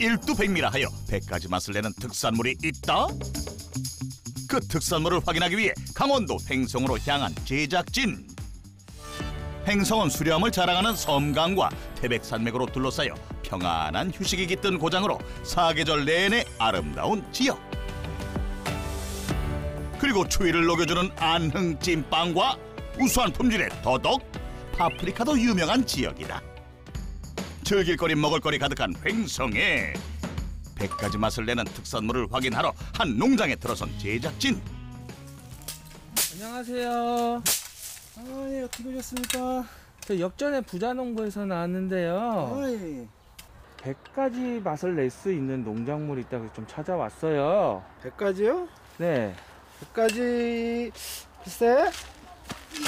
일두백미라 하여 100가지 맛을 내는 특산물이 있다. 그 특산물을 확인하기 위해 강원도 횡성으로 향한 제작진. 횡성은 수려함을 자랑하는 섬강과 태백산맥으로 둘러싸여 평안한 휴식이 깃든 고장으로 사계절 내내 아름다운 지역. 그리고 추위를 녹여주는 안흥-찐빵과 우수한 품질의 더덕, 파프리카도 유명한 지역이다. 즐길거리 먹을거리 가득한 횡성에 100가지 맛을 내는 특산물을 확인하러 한 농장에 들어선 제작진. 안녕하세요. 예, 어떻게 오셨습니까? 저 역전에 부자농부에서 나왔는데요. 예. 100가지 맛을 낼 수 있는 농작물이 있다고 좀 찾아왔어요. 100가지요? 네. 100가지 글쎄 이게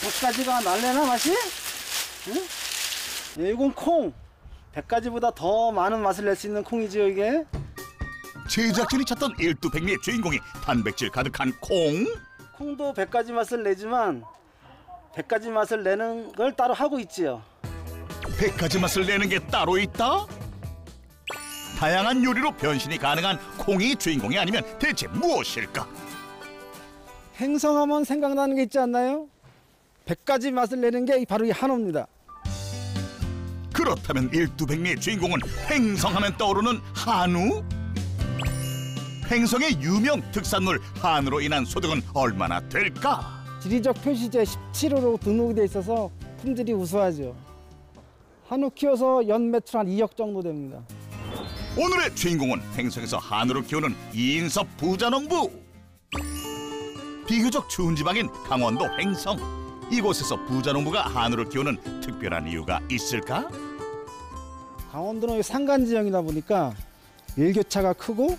100가지가 날래나 맛이? 응? 예, 이건 콩. 100가지보다 더 많은 맛을 낼 수 있는 콩이지요 이게. 제작진이 찾던 일두백미의 주인공이 단백질 가득한 콩. 콩도 100가지 맛을 내지만 100가지 맛을 내는 걸 따로 하고 있지요. 100가지 맛을 내는 게 따로 있다? 다양한 요리로 변신이 가능한 콩이 주인공이 아니면 대체 무엇일까? 횡성하면 생각나는 게 있지 않나요? 100가지 맛을 내는 게 바로 이 한우입니다. 그렇다면 일두백미의 주인공은 횡성하면 떠오르는 한우? 횡성의 유명 특산물 한우로 인한 소득은 얼마나 될까? 지리적 표시제 17호로 등록이 돼 있어서 품질이 우수하죠. 한우 키워서 연 매출 한 2억 정도 됩니다. 오늘의 주인공은 횡성에서 한우를 키우는 이인섭 부자농부. 비교적 추운 지방인 강원도 횡성. 이곳에서 부자농부가 한우를 키우는 특별한 이유가 있을까? 강원도는 산간 지형이다 보니까 일교차가 크고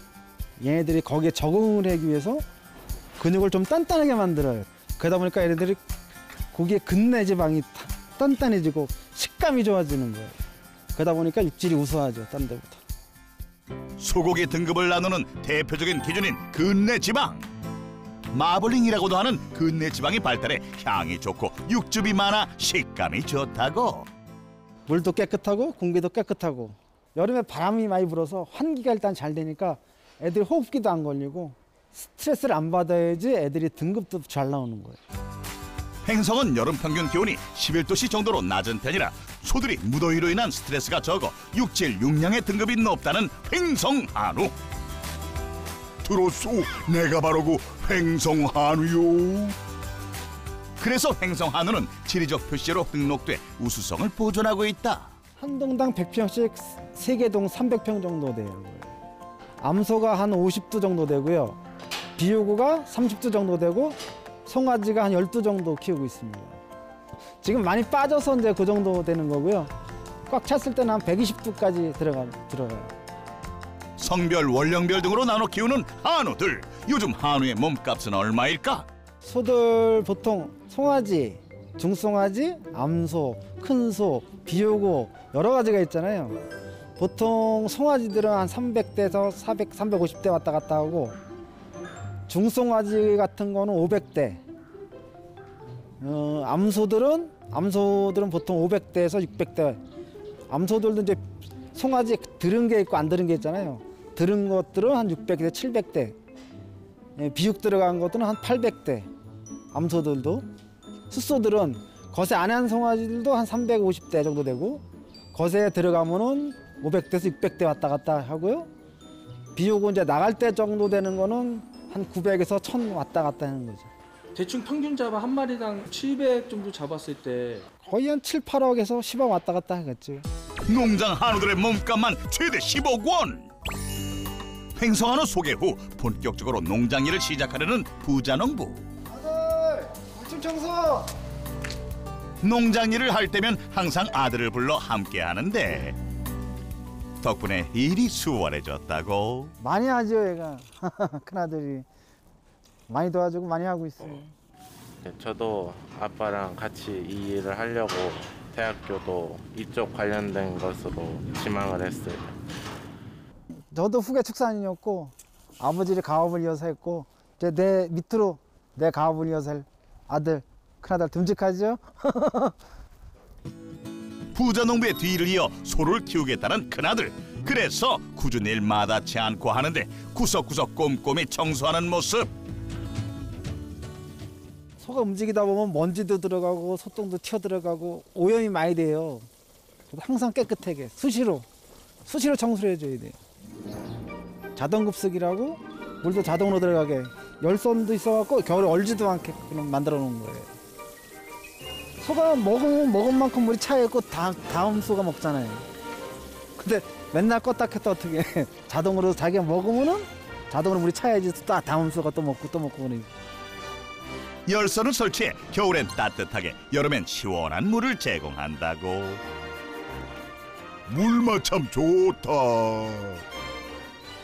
얘네들이 거기에 적응을 하기 위해서 근육을 좀 단단하게 만들어요. 그러다 보니까 얘네들이 고기의 근내 지방이 단단해지고 식감이 좋아지는 거예요. 그러다 보니까 육질이 우수하죠, 딴 데보다. 소고기 등급을 나누는 대표적인 기준인 근내 지방. 마블링이라고도 하는 근내 지방이 발달해 향이 좋고 육즙이 많아 식감이 좋다고. 물도 깨끗하고 공기도 깨끗하고 여름에 바람이 많이 불어서 환기가 일단 잘 되니까 애들이 호흡기도 안 걸리고 스트레스를 안 받아야지 애들이 등급도 잘 나오는 거예요. 횡성은 여름 평균 기온이 11도씨 정도로 낮은 편이라 소들이 무더위로 인한 스트레스가 적어 육질 육량의 등급이 높다는 횡성 한우. 들었소, 내가 바로 그 횡성 한우요. 그래서 횡성 한우는 지리적 표시로 등록돼 우수성을 보존하고 있다. 한 동당 100평씩 3개 동 300평 정도 돼요. 암소가 한 50두 정도 되고요. 비호구가 30두 정도 되고 송아지가 한 12 정도 키우고 있습니다. 지금 많이 빠져서 이제 그 정도 되는 거고요. 꽉 찼을 때는 한 120두까지 들어가요. 성별, 원령별 등으로 나눠 키우는 한우들. 요즘 한우의 몸값은 얼마일까? 소들 보통 송아지, 중송아지, 암소, 큰소, 비호구 여러 가지가 있잖아요. 보통 송아지들은 한 300대에서 400, 350대 왔다 갔다 하고 중송아지 같은 거는 500대. 암소들은 보통 500대에서 600대. 암소들도 이제 송아지 들은 게 있고 안 들은 게 있잖아요. 들은 것들은 한 600대, 700대. 비육 들어간 것들은 한 800대. 암소들도. 숫소들은 거세 안에 한 송아지들도 한 350대 정도 되고 거세에 들어가면은 500대에서 600대 왔다 갔다 하고요. 비육은 이제 나갈 때 정도 되는 거는 한 900에서 1000 왔다 갔다 하는 거죠. 대충 평균 잡아 한 마리당 700 정도 잡았을 때 거의 한 7, 8억에서 10억 왔다 갔다 하겠죠. 농장 한우들의 몸값만 최대 10억 원. 횡성 한우 소개 후 본격적으로 농장 일을 시작하려는 부자농부. 아들, 물좀 청소. 농장 일을 할 때면 항상 아들을 불러 함께 하는데 덕분에 일이 수월해졌다고. 많이 하죠, 얘가. 큰아들이. 많이 도와주고 많이 하고 있어요. 네, 저도 아빠랑 같이 이 일을 하려고 대학교도 이쪽 관련된 것으로 지망을 했어요. 저도 후계 축산인이었고 아버지를 가업을 이어서 했고 이제 내 밑으로 내 가업을 이어서 할 아들, 큰아들 듬직하죠? 부자농부의 뒤를 이어 소를 키우겠다는 큰아들. 그래서 꾸준히 일 마다치 않고 하는데 구석구석 꼼꼼히 청소하는 모습. 소가 움직이다 보면 먼지도 들어가고 소똥도 튀어 들어가고 오염이 많이 돼요. 항상 깨끗하게 수시로 청소를 해줘야 돼요. 자동급수기라고 물도 자동으로 들어가게 열선도 있어갖고 겨울에 얼지도 않게 만들어 놓은 거예요. 소가 먹은 만큼 물이 차 있고 다음 소가 먹잖아요. 근데 맨날 껐다 켰다 어떻게 자동으로 자기가 먹으면은 자동으로 물이 차야지 또 다음 소가 또 먹고 그러니까. 열선을 설치해 겨울엔 따뜻하게 여름엔 시원한 물을 제공한다고. 물맛 참 좋다.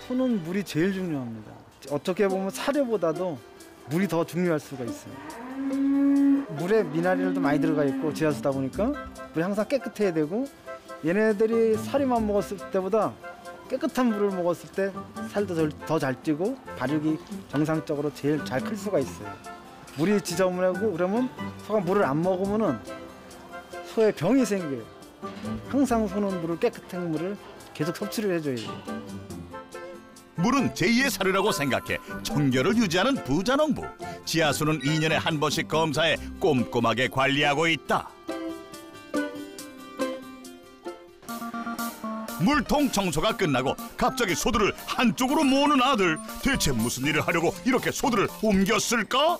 소는 물이 제일 중요합니다. 어떻게 보면 사료보다도 물이 더 중요할 수가 있어요. 물에 미네랄도 많이 들어가 있고 지하수다 보니까 물이 항상 깨끗해야 되고 얘네들이 사료만 먹었을 때보다 깨끗한 물을 먹었을 때 살도 더 잘 찌고 발육이 정상적으로 제일 잘 클 수가 있어요. 물이 지저분하고 그러면 소가 물을 안 먹으면은 소에 병이 생겨요. 항상 소는 물을 깨끗한 물을 계속 섭취를 해줘야 돼요. 물은 제2의 사료라고 생각해 청결을 유지하는 부자농부. 지하수는 2년에 한 번씩 검사해 꼼꼼하게 관리하고 있다. 물통 청소가 끝나고 갑자기 소들을 한쪽으로 모으는 아들. 대체 무슨 일을 하려고 이렇게 소들을 옮겼을까?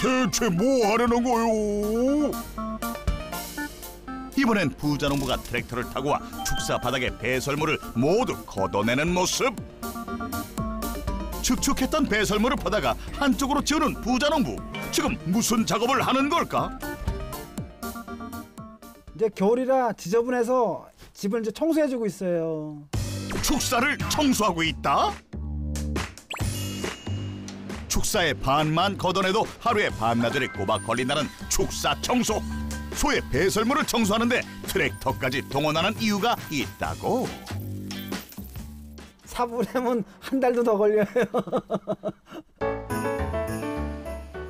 대체 뭐 하려는 거요? 이번엔 부자농부가 트랙터를 타고 와 축사 바닥에 배설물을 모두 걷어내는 모습. 축축했던 배설물을 퍼다가 한쪽으로 치우는 부자농부. 지금 무슨 작업을 하는 걸까? 이제 겨울이라 지저분해서 집을 이제 청소해주고 있어요. 축사를 청소하고 있다? 축사의 반만 걷어내도 하루에 반나절이 꼬박 걸린다는 축사 청소. 소의 배설물을 청소하는데 트랙터까지 동원하는 이유가 있다고. 사부내면 한 달도 더 걸려요.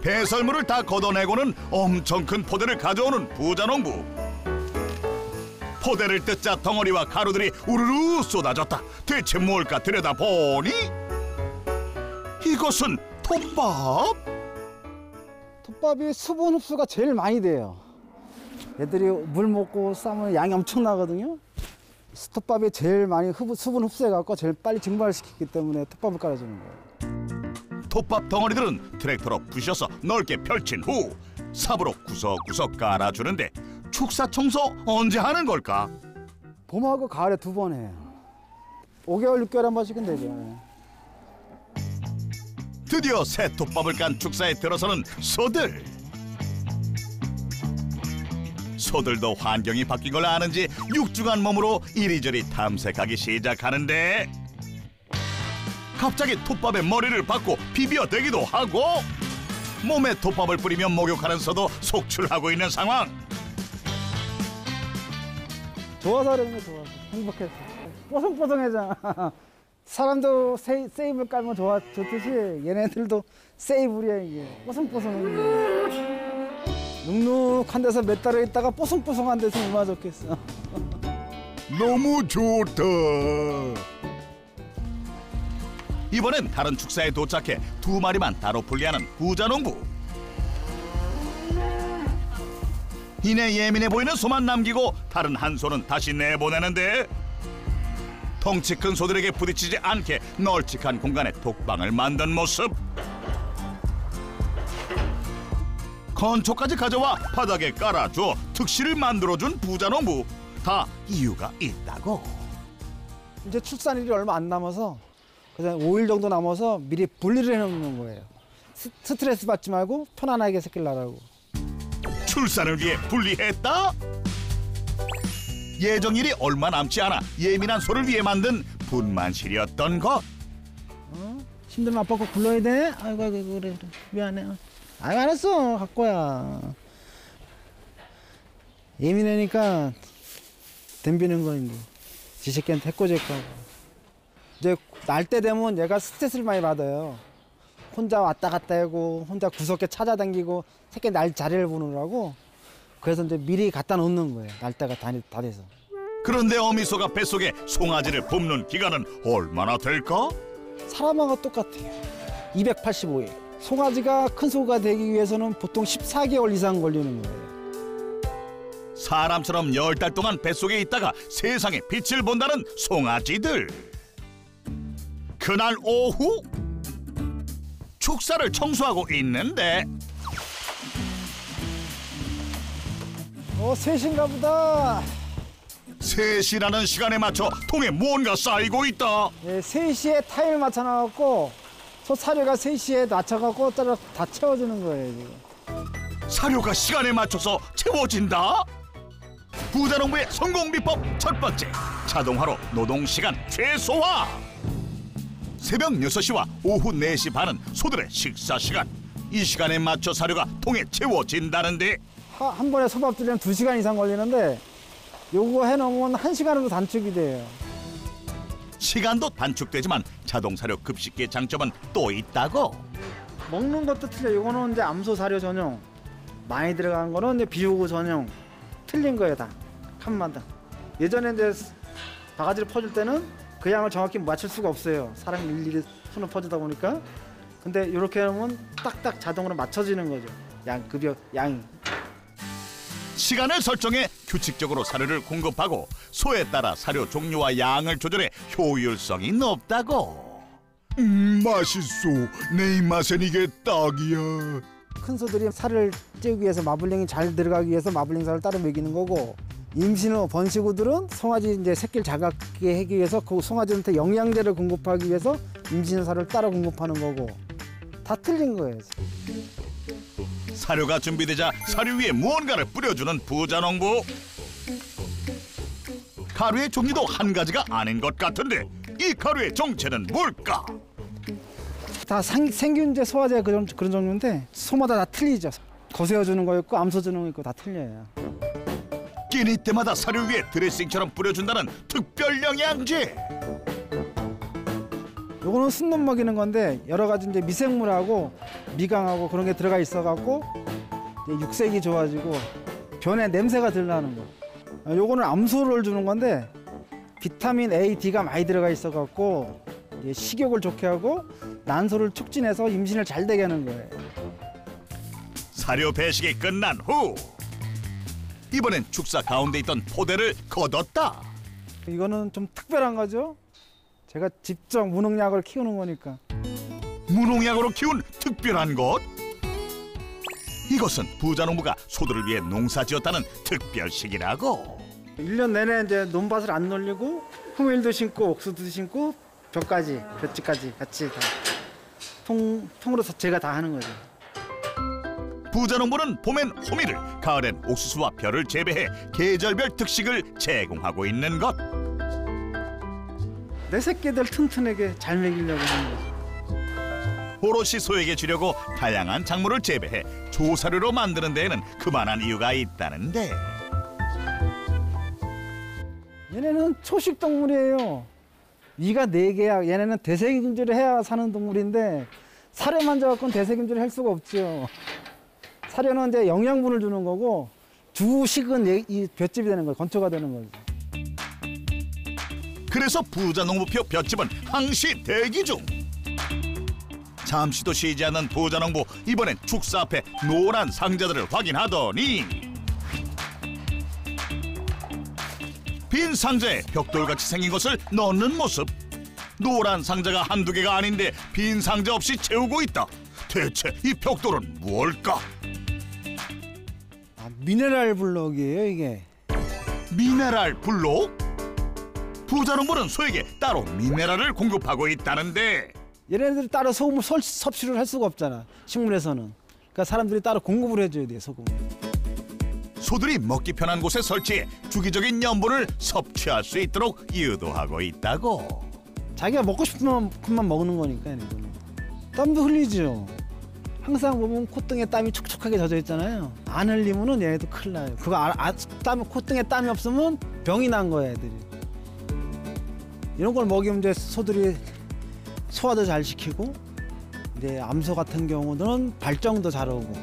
배설물을 다 걷어내고는 엄청 큰 포대를 가져오는 부자농부. 포대를 뜯자 덩어리와 가루들이 우르르 쏟아졌다. 대체 뭘까 들여다보니 이것은 톱밥? 톱밥이 수분 흡수가 제일 많이 돼요. 애들이 물 먹고 싸면 양이 엄청나거든요. 톱밥이 제일 많이 수분 흡수해갖고 제일 빨리 증발시키기 때문에 톱밥을 깔아주는 거예요. 톱밥 덩어리들은 트랙터로 부셔서 넓게 펼친 후 삽으로 구석구석 깔아주는데 축사 청소 언제 하는 걸까? 봄하고 가을에 2번 해요. 5개월, 6개월에 한 번씩은 되죠. 드디어 새 톱밥을 깐 축사에 들어서는 소들. 소들도 환경이 바뀐 걸 아는지 육중한 몸으로 이리저리 탐색하기 시작하는데 갑자기 톱밥에 머리를 박고 비벼대기도 하고 몸에 톱밥을 뿌리며 목욕하는 소도 속출하고 있는 상황. 좋아서 그러는 거 좋아서 행복해서 뽀송뽀송해져. 사람도 세이블 깔면 좋듯이 얘네들도 세이블이야 이게. 뽀송뽀송. 눅눅한 데서 몇 달을 있다가 뽀송뽀송한 데서 얼마나 좋겠어. 너무 좋다. 이번엔 다른 축사에 도착해 2마리만 따로 분리하는 부자농부. 이내 예민해 보이는 소만 남기고 다른 한 소는 다시 내보내는데 덩치 큰 소들에게 부딪히지 않게 널찍한 공간에 독방을 만든 모습. 건초까지 가져와 바닥에 깔아줘 특실을 만들어준 부자농부. 다 이유가 있다고. 이제 출산일이 얼마 안 남아서 그냥 5일 정도 남아서 미리 분리를 해놓는 거예요. 스트레스 받지 말고 편안하게 새끼를 낳으라고. 출산을 위해 분리했다? 예정일이 얼마 남지 않아 예민한 소를 위해 만든 분만실이었던 것. 힘들면 아빠 꼭 불러야 돼? 아이고 그래 미안해. 아이고 알았어 갖고 와. 예민하니까 덤비는 거인데 지 새끼한테 해코지했고 이제 날 때 되면 얘가 스트레스를 많이 받아요. 혼자 왔다 갔다 하고 혼자 구석에 찾아다니고 새끼 날 자리를 보느라고. 그래서 이제 미리 갖다 놓는 거예요. 날 때가 다 돼서. 그런데 어미소가 뱃속에 송아지를 볶는 기간은 얼마나 될까? 사람하고 똑같아요. 285일. 송아지가 큰 소가 되기 위해서는 보통 14개월 이상 걸리는 거예요. 사람처럼 10달 동안 뱃속에 있다가 세상에 빛을 본다는 송아지들. 그날 오후 축사를 청소하고 있는데 3시인가 보다. 3시라는 시간에 맞춰 통에 무언가 쌓이고 있다. 3시에 타일 맞춰놔갖고 소 사료가 3시에 맞춰갖고 다 채워주는 거예요. 지금. 사료가 시간에 맞춰서 채워진다. 부자농부의 성공 비법 첫 번째, 자동화로 노동 시간 최소화. 새벽 6시와 오후 4시 반은 소들의 식사 시간. 이 시간에 맞춰 사료가 통에 채워진다는데 한 번에 소밥 들려면 2시간 이상 걸리는데 요거 해놓으면 1시간으로 단축이 돼요. 시간도 단축되지만 자동 사료 급식기의 장점은 또 있다고. 먹는 것도 틀려. 요거는 이제 암소 사료 전용. 많이 들어간 거는 이제 비오고 전용. 틀린 거예요, 다. 칸마다. 예전에 이제 바가지를 퍼줄 때는 그 양을 정확히 맞출 수가 없어요. 사람이 일일이 손을 퍼주다 보니까. 근데 이렇게 하면 딱딱 자동으로 맞춰지는 거죠. 양이. 시간을 설정해 규칙적으로 사료를 공급하고 소에 따라 사료 종류와 양을 조절해 효율성이 높다고. 맛있소. 내 입맛엔 이게 딱이야. 큰 소들이 살을 찌우기 위해서 마블링이 잘 들어가기 위해서 마블링 살을 따로 먹이는 거고, 임신 후 번식 후들은 송아지 이제 새끼를 자라게 하기 위해서 그 송아지한테 영양제를 공급하기 위해서 임신 후 살을 따로 공급하는 거고, 다 틀린 거예요. 사료가 준비되자 사료 위에 무언가를 뿌려주는 부자농부. 가루의 종류도 한 가지가 아닌 것 같은데 이 가루의 정체는 뭘까? 다 생균제, 소화제 그런 종류인데 소마다 다 틀리죠. 거세어주는 거 있고 암소 주는 거 있고 다 틀려요. 끼니 때마다 사료 위에 드레싱처럼 뿌려준다는 특별 영양제. 요거는 순놈 먹이는 건데 여러 가지 이제 미생물하고 미강하고 그런 게 들어가 있어갖고 육색이 좋아지고 변에 냄새가 덜 나는 거. 요거는 암소를 주는 건데 비타민 A, D가 많이 들어가 있어갖고 식욕을 좋게 하고 난소를 촉진해서 임신을 잘 되게 하는 거예요. 사료 배식이 끝난 후 이번엔 축사 가운데 있던 포대를 걷었다. 이거는 좀 특별한 거죠. 제가 직접 무농약을 키우는 거니까. 무농약으로 키운 특별한 것? 이것은 부자농부가 소들을 위해 농사지었다는 특별식이라고. 1년 내내 이제 논밭을 안 놀리고 후밀도 심고 옥수수도 심고 벼까지, 벼치까지 같이 다 통으로 제가 다 하는 거죠. 부자농부는 봄엔 호미를, 가을엔 옥수수와 벼를 재배해 계절별 특식을 제공하고 있는 것. 내 새끼들 튼튼하게 잘 먹이려고 하는 거죠. 오롯이 소에게 주려고 다양한 작물을 재배해 조사료로 만드는 데에는 그만한 이유가 있다는데. 얘네는 초식 동물이에요. 위가 4개야. 얘네는 대세김질을 해야 사는 동물인데 사료만 줘갖고는 대세김질을 할 수가 없죠. 사료는 이제 영양분을 주는 거고 주식은 이 볏집이 되는 거예요. 건초가 되는 거죠. 그래서 부자농부표 볏집은 항시 대기 중. 잠시도 쉬지 않는 부자농부, 이번엔 축사 앞에 노란 상자들을 확인하더니 빈 상자에 벽돌같이 생긴 것을 넣는 모습. 노란 상자가 한두 개가 아닌데 빈 상자 없이 채우고 있다. 대체 이 벽돌은 무엇일까? 미네랄 블록이에요, 이게. 미네랄 블록? 부자농부는 소에게 따로 미네랄을 공급하고 있다는데 얘네들이 따로 소금을 섭취를 할 수가 없잖아, 식물에서는. 그러니까 사람들이 따로 공급을 해줘야 돼, 소금을. 소들이 먹기 편한 곳에 설치해 주기적인 염분을 섭취할 수 있도록 유도하고 있다고. 자기가 먹고 싶은 만큼만 먹는 거니까. 얘네들은. 땀도 흘리죠. 항상 보면 콧등에 땀이 촉촉하게 젖어 있잖아요. 안 흘리면은 얘네도 큰일 나요. 그거 콧등에 땀이 없으면 병이 난 거야, 애들이. 이런 걸 먹이면 이제 소들이 소화도 잘 시키고, 이제 암소 같은 경우는 발정도 잘 오고.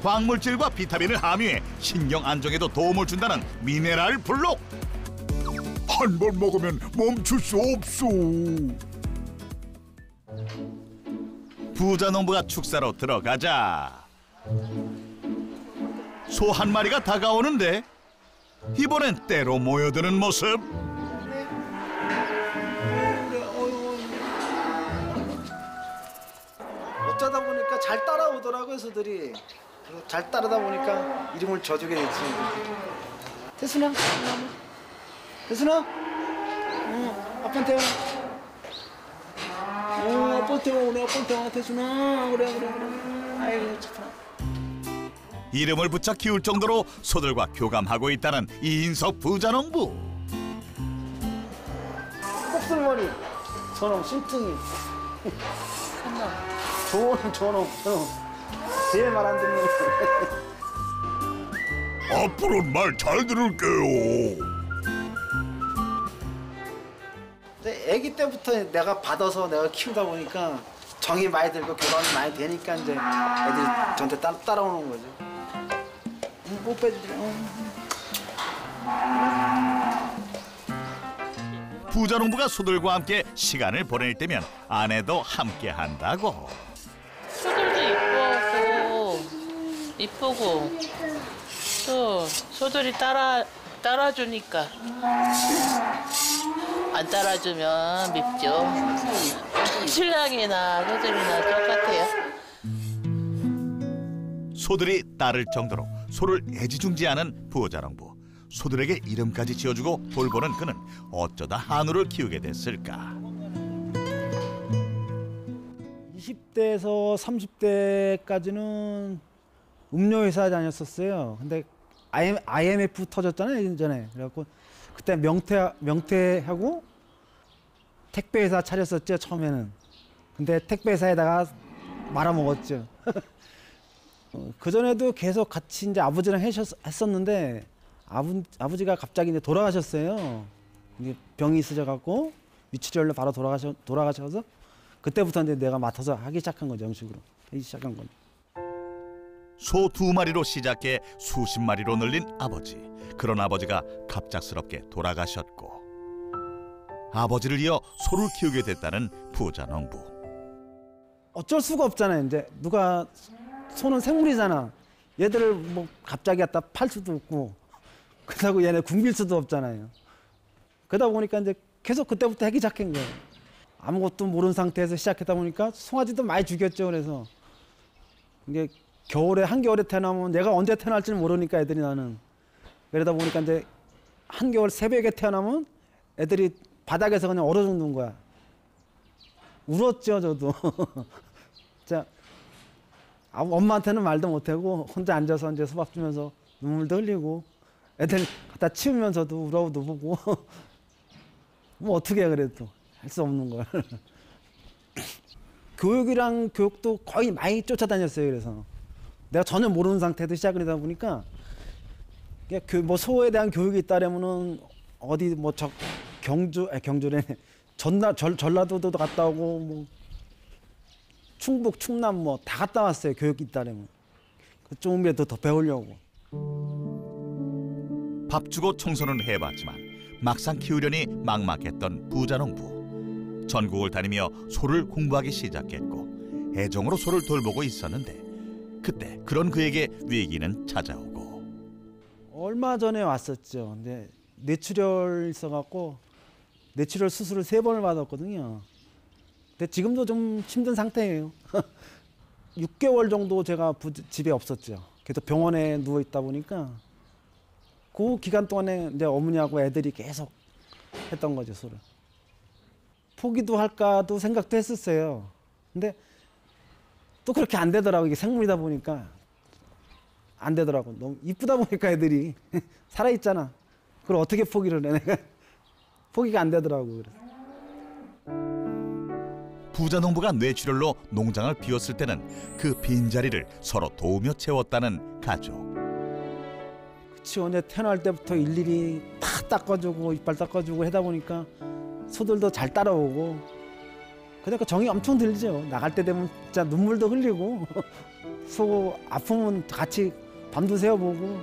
광물질과 비타민을 함유해 신경 안정에도 도움을 준다는 미네랄 블록. 한 번 먹으면 멈출 수 없소. 부자 농부가 축사로 들어가자 소 한 마리가 다가오는데 이번엔 때로 모여드는 모습. 어쩌다 보니까 잘 따라오더라고요, 소들이. 잘 따르다 보니까 이름을 져주게 됐지. 태순아, 태순아, 아빠한테 와. 아빠한테 와, 우리 아빠한테 와, 태순아. 그래. 아이고, 참. 이름을 붙여 키울 정도로 소들과 교감하고 있다는 이인석 부자농부. 곱슬머리, 저놈 심퉁이. 저놈. 제일 말 안 듣는. 앞으로는 말 잘 들을게요. 아기 때부터 내가 받아서 내가 키우다 보니까 정이 많이 들고 교감이 많이 되니까 이제 애들이 저한테 따라오는 거죠. 못 빼주지. 부자농부가 소들과 함께 시간을 보낼 때면 아내도 함께 한다고. 소들도 이쁘고 또 소들이 따라주니까 안 따라주면 밉죠. 신랑이나 소들이나 똑같아요. 소들이 따를 정도로 소를 애지중지하는 부자농부. 소들에게 이름까지 지어주고 돌보는 그는 어쩌다 한우를 키우게 됐을까. 20대에서 30대까지는 음료회사 다녔었어요. 근데 IMF 터졌잖아요, 예전에. 그래갖고 그때 명태하고 택배회사 차렸었죠, 처음에는. 근데 택배회사에다가 말아먹었죠. 그전에도 계속 같이 이제 아버지랑 했었는데 아버지가 갑자기 이제 돌아가셨어요. 이게 병이 있으셔갖고 위치열로 바로 돌아가셔서 그때부터 이제 내가 맡아서 하기 시작한 거죠, 정식으로. 하기 시작한 거죠. 소 2마리로 시작해 수십 마리로 늘린 아버지. 그런 아버지가 갑작스럽게 돌아가셨고 아버지를 이어 소를 키우게 됐다는 부자농부. 어쩔 수가 없잖아요. 이제 누가 소는 생물이잖아. 얘들을 뭐 갑자기 갖다 팔 수도 없고 그렇다고 얘네 굶길 수도 없잖아요. 그러다 보니까 이제 계속 그때부터 하기 시작한 거예요. 아무것도 모르는 상태에서 시작했다 보니까 송아지도 많이 죽였죠. 그래서 이게 겨울에 한겨울에 태어나면 내가 언제 태어날지는 모르니까 애들이 나는 그러다 보니까 이제 한겨울 새벽에 태어나면 애들이 바닥에서 그냥 얼어 죽는 거야. 울었죠, 저도. 자, 엄마한테는 말도 못하고 혼자 앉아서 이제 수박 주면서 눈물도 흘리고 애들 갖다 치우면서도 울어도 보고 뭐 어떻게 해 그래도 할 수 없는 걸. 교육이랑 교육도 거의 많이 쫓아다녔어요. 그래서 내가 전혀 모르는 상태에서 시작을 하다 보니까 뭐 소에 대한 교육이 있다라면은 어디 뭐 경주래 전라도도 갔다 오고 뭐 충북 충남 뭐 다 갔다 왔어요. 교육이 있다라면 조금이라도 더 배우려고. 밥 주고 청소는 해봤지만 막상 키우려니 막막했던 부자농부. 전국을 다니며 소를 공부하기 시작했고 애정으로 소를 돌보고 있었는데 그때 그런 그에게 위기는 찾아오고. 얼마 전에 왔었죠. 근데 뇌출혈 있어갖고 뇌출혈 수술을 3번을 받았거든요. 근데 지금도 좀 힘든 상태예요. 6개월 정도 제가 집에 없었죠. 계속 병원에 누워 있다 보니까 그 기간 동안에 이제 어머니하고 애들이 계속 했던 거죠, 소를. 포기도 할까도 생각도 했었어요. 근데 또 그렇게 안 되더라고. 이게 생물이다 보니까 안 되더라고. 너무 이쁘다 보니까 애들이 살아 있잖아. 그걸 어떻게 포기를 해? 내가 포기가 안 되더라고. 그래서. 부자농부가 뇌출혈로 농장을 비웠을 때는 그 빈자리를 서로 도우며 채웠다는 가족. 그치, 언제 태어날 때부터 일일이 다 닦아주고 이빨 닦아주고 하다 보니까 소들도 잘 따라오고 그러니까 정이 엄청 들죠. 나갈 때 되면 진짜 눈물도 흘리고 소 아프면 같이 밤도 새워보고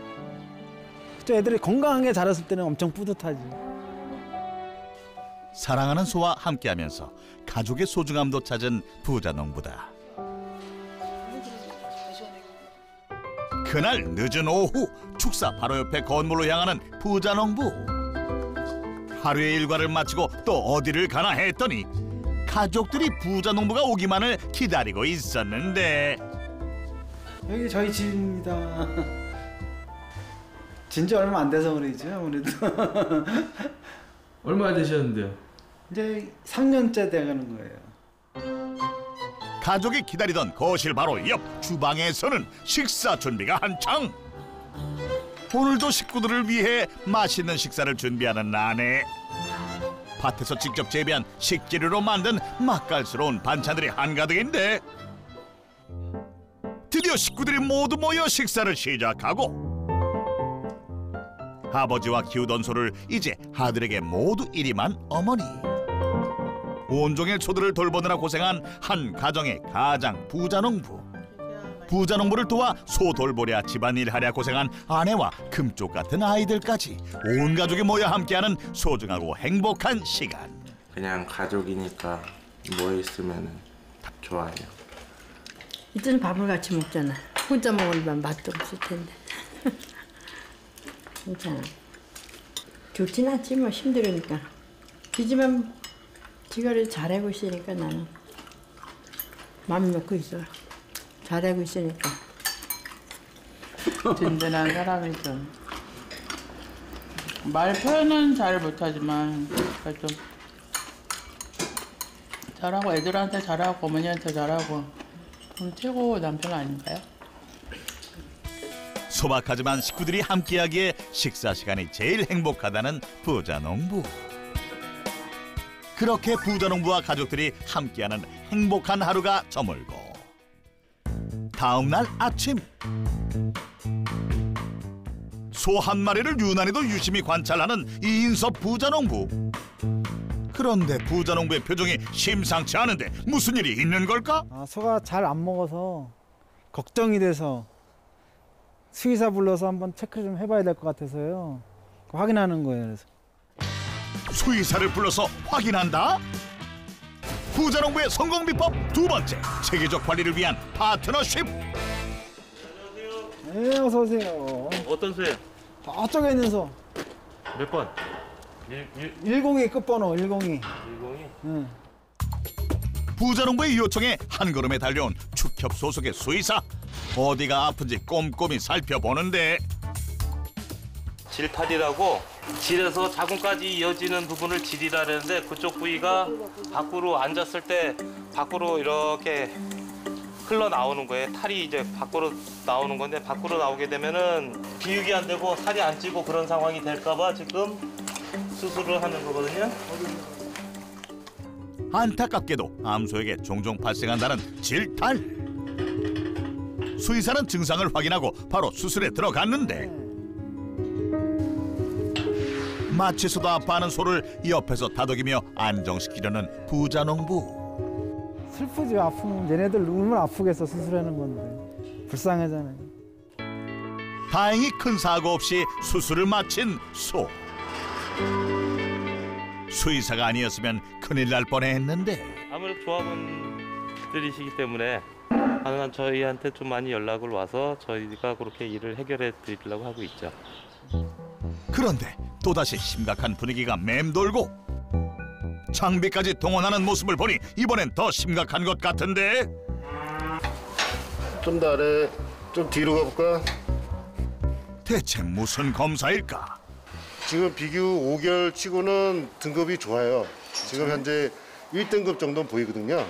저 애들이 건강하게 자랐을 때는 엄청 뿌듯하지. 사랑하는 소와 함께하면서 가족의 소중함도 찾은 부자농부다. 그날 늦은 오후 축사 바로 옆에 건물로 향하는 부자농부. 하루의 일과를 마치고 또 어디를 가나 했더니 가족들이 부자농부가 오기만을 기다리고 있었는데 여기 저희 집입니다. 진지 얼마 안 돼서 그러죠, 아무래도. 얼마 되셨는데요? 이제 3년째 돼가는 거예요. 가족이 기다리던 거실 바로 옆 주방에서는 식사 준비가 한창. 오늘도 식구들을 위해 맛있는 식사를 준비하는 아내. 밭에서 직접 재배한 식재료로 만든 맛깔스러운 반찬들이 한가득인데 드디어 식구들이 모두 모여 식사를 시작하고 아버지와 키우던 소를 이제 아들에게 모두 일임한 어머니. 온종일 소들을 돌보느라 고생한 한 가정의 가장 부자농부. 부자농부를 도와 소 돌보랴 집안일 하랴 고생한 아내와 금쪽 같은 아이들까지 온 가족이 모여 함께하는 소중하고 행복한 시간. 그냥 가족이니까 모여 있으면 좋아요. 이때는 밥을 같이 먹잖아. 혼자 먹으면 맛도 없을 텐데. 괜찮아. 좋진 않지 뭐 힘들으니까. 그지만 지가를 잘하고 있으니까 나는 마음 놓고 있어. 잘하고 있으니까. 든든한 사람이죠. 말 표현은 잘 못하지만 그래도 잘하고 애들한테 잘하고 어머니한테 잘하고 그럼 최고 남편 아닌가요? 소박하지만 식구들이 함께하기에 식사 시간이 제일 행복하다는 부자농부. 그렇게 부자농부와 가족들이 함께하는 행복한 하루가 저물고 다음 날 아침 소 한 마리를 유난히도 유심히 관찰하는 이인섭 부자농부. 그런데 부자농부의 표정이 심상치 않은데 무슨 일이 있는 걸까? 아, 소가 잘 안 먹어서 걱정이 돼서 수의사 불러서 한번 체크 좀 해봐야 될 것 같아서요. 확인하는 거예요. 그래서. 수의사를 불러서 확인한다? 부자농부의 성공 비법 두 번째, 체계적 관리를 위한 파트너십. 네, 어서 오세요. 어떤 소예요? 저쪽에 있는 소. 몇 번? 102 끝번호 102. 10이? 응. 부자농부의 요청에 한 걸음에 달려온 축협 소속의 수의사. 어디가 아픈지 꼼꼼히 살펴보는데 질탈이라고 질에서 자궁까지 이어지는 부분을 질이라 그러는데 그쪽 부위가 밖으로 앉았을 때 밖으로 이렇게 흘러나오는 거예요. 탈이 이제 밖으로 나오는 건데 밖으로 나오게 되면은 비육이 안 되고 살이 안 찌고 그런 상황이 될까 봐 지금 수술을 하는 거거든요. 안타깝게도 암소에게 종종 발생한다는 질탈. 수의사는 증상을 확인하고 바로 수술에 들어갔는데 마취수도 아파하는 소를 옆에서 다독이며 안정시키려는 부자농부. 슬프지. 아프면 얘네들 얼마나 아프겠어. 수술하는 건데 불쌍하잖아요. 다행히 큰 사고 없이 수술을 마친 소. 수의사가 아니었으면 큰일 날 뻔했는데 아무래도 조합원들이시기 때문에 가능한 저희한테 좀 많이 연락을 와서 저희가 그렇게 일을 해결해 드리려고 하고 있죠. 그런데 또다시 심각한 분위기가 맴돌고 장비까지 동원하는 모습을 보니 이번엔 더 심각한 것 같은데. 좀 더 아래, 좀 뒤로 가볼까? 대체 무슨 검사일까? 지금 비교 5개월 치고는 등급이 좋아요. 지금 현재 1등급 정도는 보이거든요.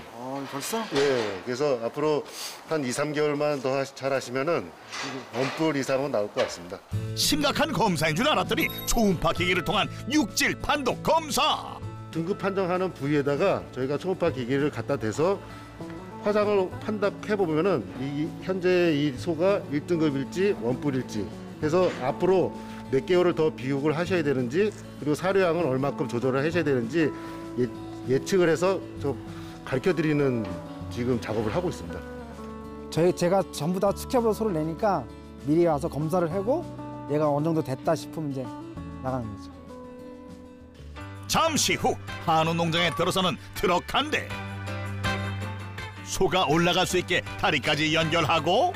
벌써? 예, 그래서 앞으로 한 2, 3개월만 더 잘 하시면은 원뿔 이상은 나올 것 같습니다. 심각한 검사인 줄 알았더니 초음파 기기를 통한 육질 판독 검사. 등급 판정하는 부위에다가 저희가 초음파 기기를 갖다 대서 화상을 판독해 보면은 현재 이 소가 1등급일지 원뿔일지 해서 앞으로 몇 개월을 더 비육을 하셔야 되는지 그리고 사료양은 얼마큼 조절을 하셔야 되는지 예측을 해서 가르쳐드리는 지금 작업을 하고 있습니다. 제가 전부 다 스케브 소를 내니까 미리 와서 검사를 하고 얘가 어느 정도 됐다 싶으면 이제 나가는 거죠. 잠시 후 한우 농장에 들어서는 트럭 한 대. 소가 올라갈 수 있게 다리까지 연결하고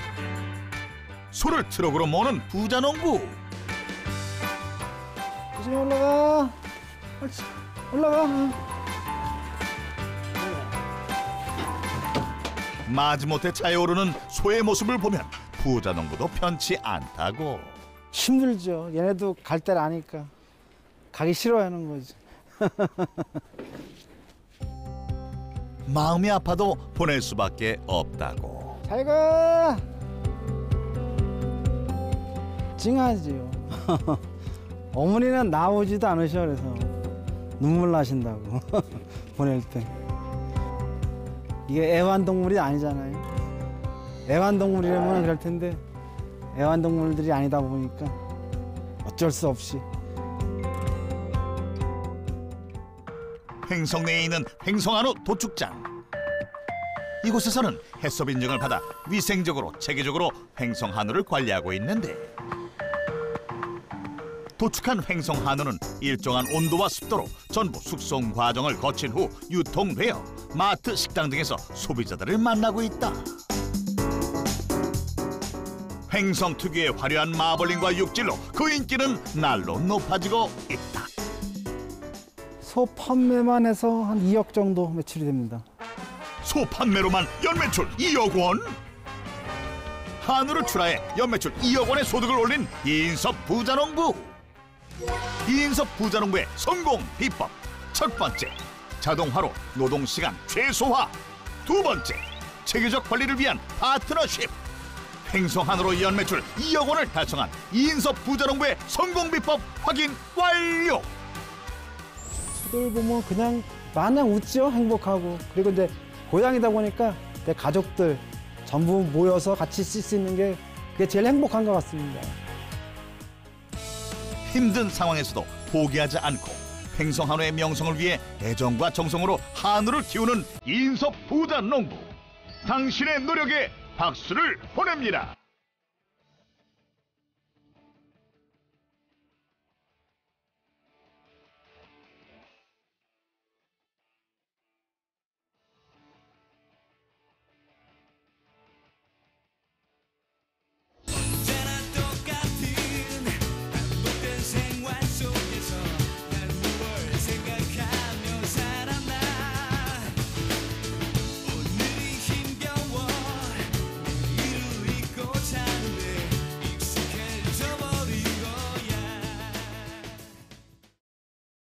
소를 트럭으로 모는 부자농부. 조심히 올라가. 옳지. 올라가. 마지못해 차에 오르는 소의 모습을 보면 부자농부도 편치 않다고. 힘들죠. 얘네도 갈 때를 아니까 가기 싫어하는 거지. 마음이 아파도 보낼 수밖에 없다고. 잘 가. 찡하지요. 어머니는 나오지도 않으셔. 그래서 눈물 나신다고 보낼 때. 이게 애완동물이 아니잖아요. 애완동물이라면 그럴 텐데 애완동물들이 아니다 보니까 어쩔 수 없이. 횡성 내에 있는 횡성한우 도축장. 이곳에서는 해썹 인증을 받아 위생적으로 체계적으로 횡성한우를 관리하고 있는데, 도축한 횡성한우는 일정한 온도와 습도로 전부 숙성 과정을 거친 후 유통되어 마트, 식당 등에서 소비자들을 만나고 있다. 횡성 특유의 화려한 마블링과 육질로 그 인기는 날로 높아지고 있다. 소 판매만 해서 한 2억 정도 매출이 됩니다. 소 판매로만 연매출 2억 원? 한우를 출하해 연매출 2억 원의 소득을 올린 이인섭 부자농부. 이인섭 부자농부의 성공 비법. 첫 번째, 자동화로 노동시간 최소화. 두 번째, 체계적 관리를 위한 파트너십. 횡성한우로 연매출 2억 원을 달성한 이인섭 부자농부의 성공 비법 확인 완료. 수들 보면 그냥 마냥 웃죠. 행복하고. 그리고 이제 고향이다 보니까 내 가족들 전부 모여서 같이 쓸 수 있는 게 그게 제일 행복한 것 같습니다. 힘든 상황에서도 포기하지 않고 횡성한우의 명성을 위해 애정과 정성으로 한우를 키우는 이인섭 부자농부. 당신의 노력에 박수를 보냅니다.